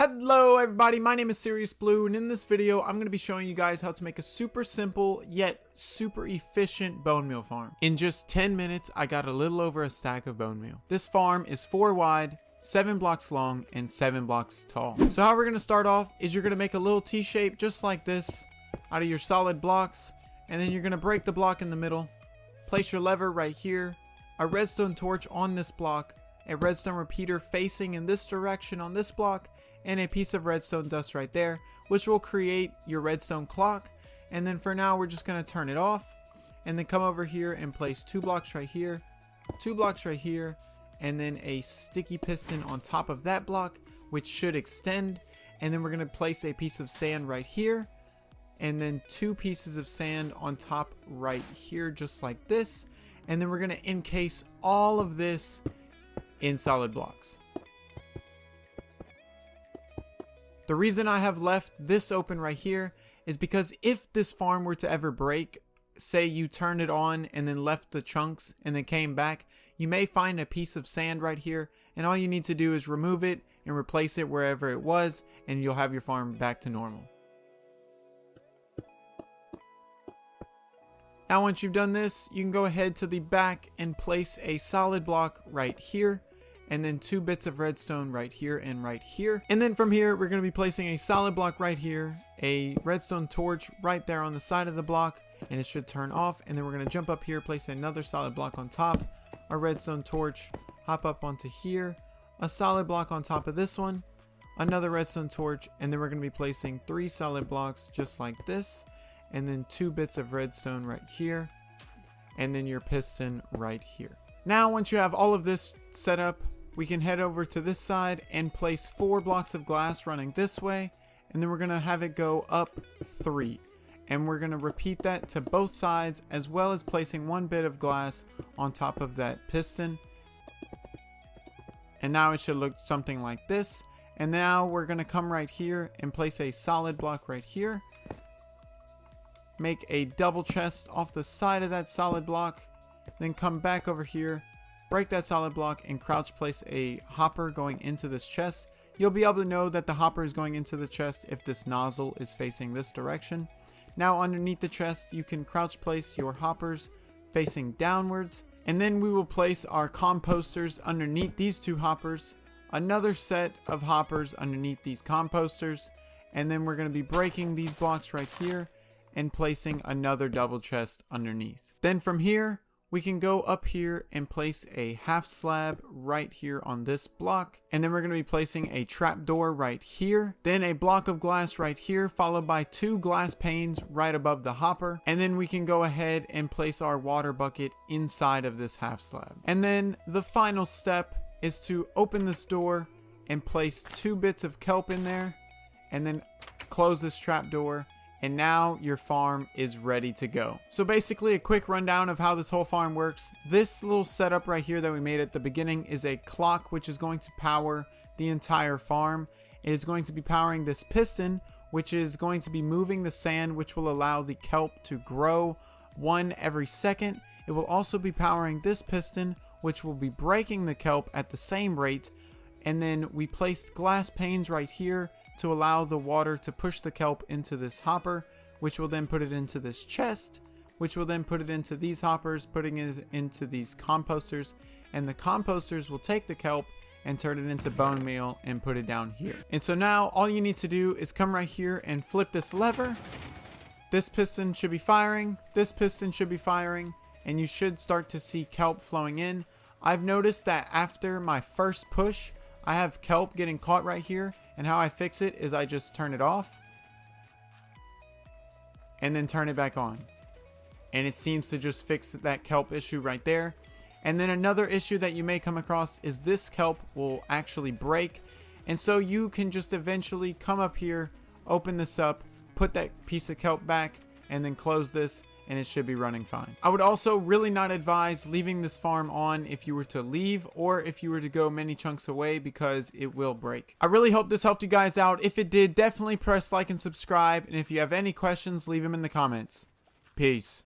Hello everybody, my name is Serious Blue, and in this video I'm going to be showing you guys how to make a super simple yet super efficient bone meal farm. In just 10 minutes I got a little over a stack of bone meal. This farm is 4 wide, 7 blocks long, and 7 blocks tall. So how we're going to start off is you're going to make a little T-shape just like this out of your solid blocks, and then you're going to break the block in the middle, place your lever right here, a redstone torch on this block, a redstone repeater facing in this direction on this block, and a piece of redstone dust right there, which will create your redstone clock. And then for now we're just going to turn it off, and then come over here and place 2 blocks right here, 2 blocks right here, and then a sticky piston on top of that block, which should extend. And then we're going to place a piece of sand right here, and then 2 pieces of sand on top right here, just like this. And then we're going to encase all of this in solid blocks. The reason I have left this open right here is because if this farm were to ever break, say you turned it on and then left the chunks and then came back, you may find a piece of sand right here, and all you need to do is remove it and replace it wherever it was, and you'll have your farm back to normal. Now once you've done this, you can go ahead to the back and place a solid block right here, and then 2 bits of redstone right here and right here. And then from here we're going to be placing a solid block right here, a redstone torch right there on the side of the block, and it should turn off. And then we're going to jump up here, place another solid block on top, a redstone torch, hop up onto here, a solid block on top of this one, another redstone torch, and then we're going to be placing 3 solid blocks just like this, and then 2 bits of redstone right here, and then your piston right here. Now once you have all of this set up, we can head over to this side and place 4 blocks of glass running this way, and then we're going to have it go up 3. And we're going to repeat that to both sides, as well as placing 1 bit of glass on top of that piston. And now it should look something like this. And now we're going to come right here and place a solid block right here. Make a double chest off the side of that solid block. Then come back over here, break that solid block, and crouch place a hopper going into this chest. You'll be able to know that the hopper is going into the chest if this nozzle is facing this direction. Now underneath the chest you can crouch place your hoppers facing downwards, and then we will place our composters underneath these 2 hoppers, another set of hoppers underneath these composters, and then we're going to be breaking these blocks right here and placing another double chest underneath. Then from here we can go up here and place a half slab right here on this block. And then we're going to be placing a trapdoor right here. Then a block of glass right here, followed by 2 glass panes right above the hopper. And then we can go ahead and place our water bucket inside of this half slab. And then the final step is to open this door and place 2 bits of kelp in there. And then close this trapdoor. And now your farm is ready to go. So basically a quick rundown of how this whole farm works. This little setup right here that we made at the beginning is a clock which is going to power the entire farm. It is going to be powering this piston, which is going to be moving the sand, which will allow the kelp to grow 1 every second. It will also be powering this piston, which will be breaking the kelp at the same rate. And then we placed glass panes right here to allow the water to push the kelp into this hopper, which will then put it into this chest, which will then put it into these hoppers, putting it into these composters, and the composters will take the kelp and turn it into bone meal and put it down here. And so now all you need to do is come right here and flip this lever. This piston should be firing, this piston should be firing, and you should start to see kelp flowing in. I've noticed that after my first push, I have kelp getting caught right here. And how I fix it is I just turn it off and then turn it back on. And it seems to just fix that kelp issue right there. And then another issue that you may come across is this kelp will actually break. And so you can just eventually come up here, open this up, put that piece of kelp back, and then close this, and it should be running fine. I would also really not advise leaving this farm on if you were to leave or if you were to go many chunks away, because it will break. I really hope this helped you guys out. If it did, definitely press like and subscribe. And if you have any questions, leave them in the comments. Peace.